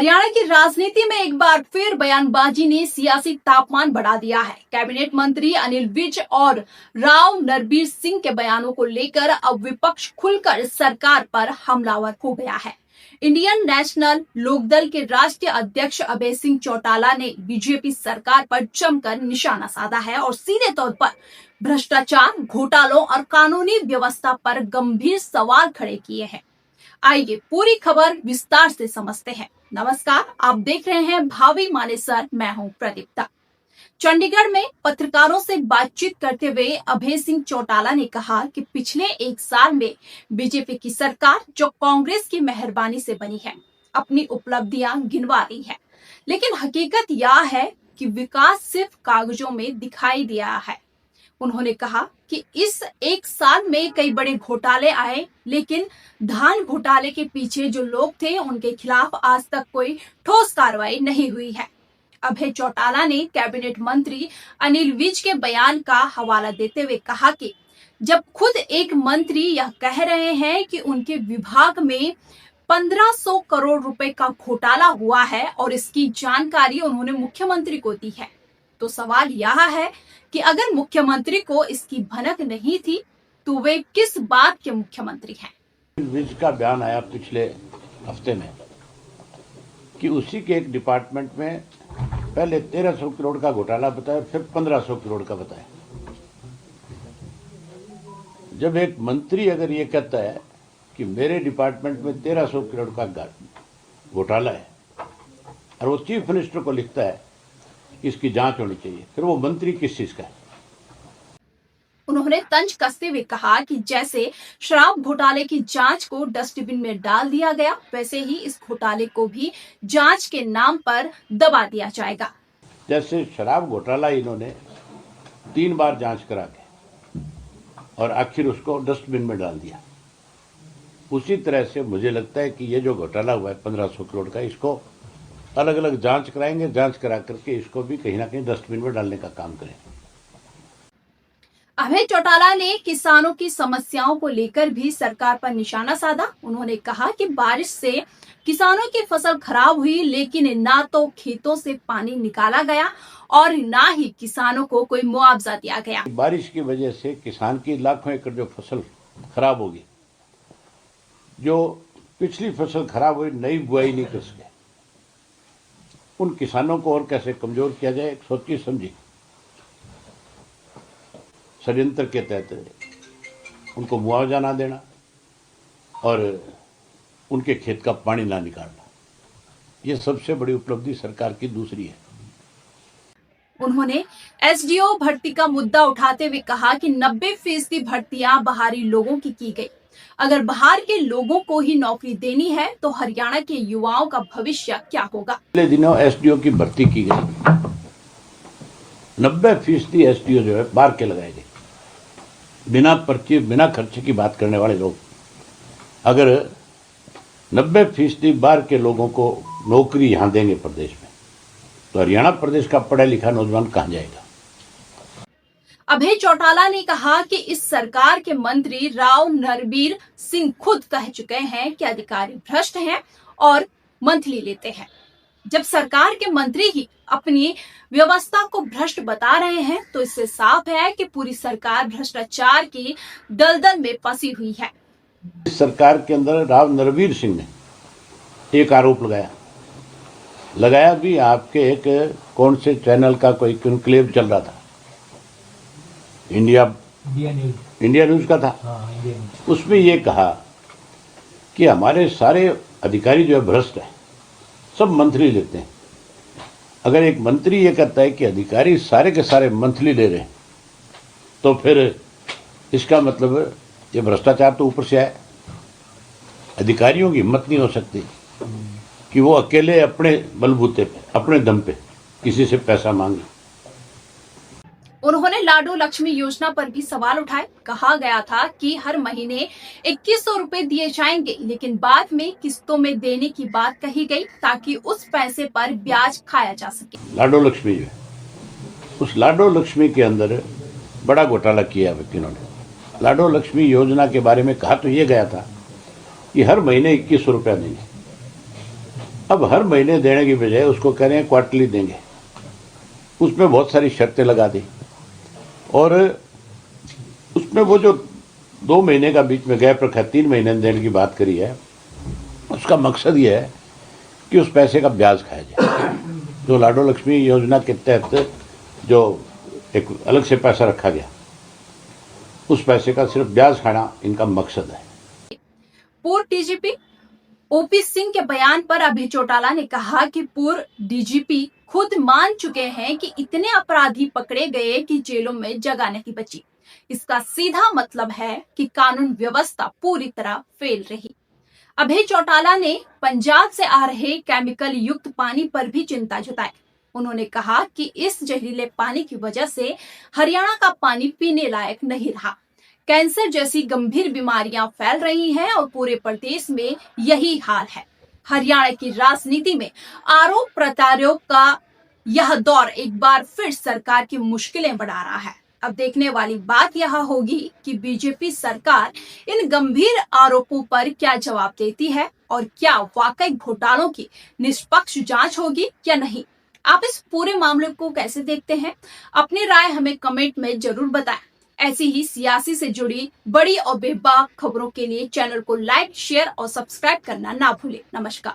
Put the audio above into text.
हरियाणा की राजनीति में एक बार फिर बयानबाजी ने सियासी तापमान बढ़ा दिया है। कैबिनेट मंत्री अनिल विज और राव नरबीर सिंह के बयानों को लेकर अब विपक्ष खुलकर सरकार पर हमलावर हो गया है। इंडियन नेशनल लोकदल के राष्ट्रीय अध्यक्ष अभय सिंह चौटाला ने बीजेपी सरकार पर जमकर निशाना साधा है और सीधे तौर पर भ्रष्टाचार, घोटालों और कानूनी व्यवस्था पर गंभीर सवाल खड़े किए हैं। आइए पूरी खबर विस्तार से समझते हैं। नमस्कार, आप देख रहे हैं भावी मानेसर, मैं हूं प्रदीप्ता। चंडीगढ़ में पत्रकारों से बातचीत करते हुए अभय सिंह चौटाला ने कहा कि पिछले एक साल में बीजेपी की सरकार जो कांग्रेस की मेहरबानी से बनी है, अपनी उपलब्धियां गिनवा रही है, लेकिन हकीकत यह है कि विकास सिर्फ कागजों में दिखाई दिया है। उन्होंने कहा कि इस एक साल में कई बड़े घोटाले आए, लेकिन धान घोटाले के पीछे जो लोग थे उनके खिलाफ आज तक कोई ठोस कार्रवाई नहीं हुई है। अभय चौटाला ने कैबिनेट मंत्री अनिल विज के बयान का हवाला देते हुए कहा कि जब खुद एक मंत्री यह कह रहे हैं कि उनके विभाग में 1500 करोड़ रुपए का घोटाला हुआ है और इसकी जानकारी उन्होंने मुख्यमंत्री को दी है, तो सवाल यह है कि अगर मुख्यमंत्री को इसकी भनक नहीं थी तो वे किस बात के मुख्यमंत्री हैं। विज का बयान आया पिछले हफ्ते में कि उसी के एक डिपार्टमेंट में पहले 1300 करोड़ का घोटाला बताया, फिर 1500 करोड़ का बताया। जब एक मंत्री अगर ये कहता है कि मेरे डिपार्टमेंट में 1300 करोड़ का घोटाला है और वो चीफ मिनिस्टर को लिखता है इसकी जांच होनी चाहिए, फिर वो मंत्री किस चीज का है। उन्होंने तंज कसते हुए कहा कि जैसे शराब घोटाले की जांच को डस्टबिन में डाल दिया गया, वैसे ही इस घोटाले को भी जांच के नाम पर दबा दिया जाएगा। जैसे शराब घोटाला इन्होंने 3 बार जांच करा के और आखिर उसको डस्टबिन में डाल दिया, उसी तरह से मुझे लगता है कि ये जो घोटाला हुआ है 1500 करोड़ का, इसको अलग अलग जांच कराएंगे, जांच करा करके इसको भी कहीं ना कहीं डस्टबिन में डालने का काम करें। अभय चौटाला ने किसानों की समस्याओं को लेकर भी सरकार पर निशाना साधा। उन्होंने कहा कि बारिश से किसानों की फसल खराब हुई, लेकिन ना तो खेतों से पानी निकाला गया और ना ही किसानों को कोई मुआवजा दिया गया। बारिश की वजह से किसान की लाखों एकड़ जो फसल खराब होगी, जो पिछली फसल खराब हुई, नई बुआई नहीं कर सके, उन किसानों को और कैसे कमजोर किया जाए, सोची समझी षड्यंत्र के तहत उनको मुआवजा ना देना और उनके खेत का पानी ना निकालना, ये सबसे बड़ी उपलब्धि सरकार की दूसरी है। उन्होंने एसडीओ भर्ती का मुद्दा उठाते हुए कहा कि 90% भर्तियां बाहरी लोगों की गई। अगर बाहर के लोगों को ही नौकरी देनी है तो हरियाणा के युवाओं का भविष्य क्या होगा। पिछले दिनों एसडीओ की भर्ती की गई, 90% एसडीओ जो है बाहर के लगाए गए, बिना पर्ची बिना खर्चे की बात करने वाले लोग। अगर 90% बाहर के लोगों को नौकरी यहाँ देंगे प्रदेश में, तो हरियाणा प्रदेश का पढ़ा लिखा नौजवान कहाँ जाएगा। अभय चौटाला ने कहा कि इस सरकार के मंत्री राव नरबीर सिंह खुद कह चुके हैं कि अधिकारी भ्रष्ट हैं और मंथली लेते हैं। जब सरकार के मंत्री ही अपनी व्यवस्था को भ्रष्ट बता रहे हैं, तो इससे साफ है कि पूरी सरकार भ्रष्टाचार की दलदल में फंसी हुई है। इस सरकार के अंदर राव नरबीर सिंह ने एक आरोप लगाया भी, आपके एक कौन से चैनल का कोई कॉन्क्लेव चल रहा था, इंडिया न्यूज का था। उसमें ये कहा कि हमारे सारे अधिकारी जो है भ्रष्ट है, सब मंथली लेते हैं। अगर एक मंत्री ये कहता है कि अधिकारी सारे के सारे मंथली ले रहे हैं, तो फिर इसका मतलब ये भ्रष्टाचार तो ऊपर से आए। अधिकारियों की हिम्मत नहीं हो सकती कि वो अकेले अपने बलबूते पे, अपने दम पे किसी से पैसा मांगे। उन्होंने लाडो लक्ष्मी योजना पर भी सवाल उठाए। कहा गया था कि हर महीने 2100 रुपए दिए जाएंगे, लेकिन बाद में किस्तों में देने की बात कही गई ताकि उस पैसे पर ब्याज खाया जा सके। लाडो लक्ष्मी जो है, उस लाडो लक्ष्मी के अंदर बड़ा घोटाला किया व्यक्तियों ने। लाडो लक्ष्मी योजना के बारे में कहा तो ये गया था कि हर महीने 2100 रुपया देंगे, अब हर महीने देने की बजाय उसको कह रहे हैं क्वार्टरली देंगे। उसमें बहुत सारी शर्तें लगा दी और उसमें वो जो 2 महीने का बीच में गैप रखा, 3 महीने देने की बात करी है, उसका मकसद ये है कि उस पैसे का ब्याज खाया जाए। जो लाडो लक्ष्मी योजना के तहत जो एक अलग से पैसा रखा गया, उस पैसे का सिर्फ ब्याज खाना इनका मकसद है। पूर्व डीजीपी ओपी सिंह के बयान पर अभय चौटाला ने कहा कि पूर्व डीजीपी खुद मान चुके हैं कि इतने अपराधी पकड़े गए कि जेलों में जगह नहीं बची। इसका सीधा मतलब है कि कानून व्यवस्था पूरी तरह फेल रही। अभय चौटाला ने पंजाब से आ रहे केमिकल युक्त पानी पर भी चिंता जताई। उन्होंने कहा कि इस जहरीले पानी की वजह से हरियाणा का पानी पीने लायक नहीं रहा। कैंसर जैसी गंभीर बीमारियां फैल रही हैं और पूरे प्रदेश में यही हाल है। हरियाणा की राजनीति में आरोप प्रत्यारोप का यह दौर एक बार फिर सरकार की मुश्किलें बढ़ा रहा है। अब देखने वाली बात यह होगी कि बीजेपी सरकार इन गंभीर आरोपों पर क्या जवाब देती है और क्या वाकई घोटालों की निष्पक्ष जांच होगी या नहीं। आप इस पूरे मामले को कैसे देखते हैं? अपनी राय हमें कमेंट में जरूर बताएं। ऐसी ही सियासी से जुड़ी बड़ी और बेबाक खबरों के लिए चैनल को लाइक, शेयर और सब्सक्राइब करना ना भूलें। नमस्कार।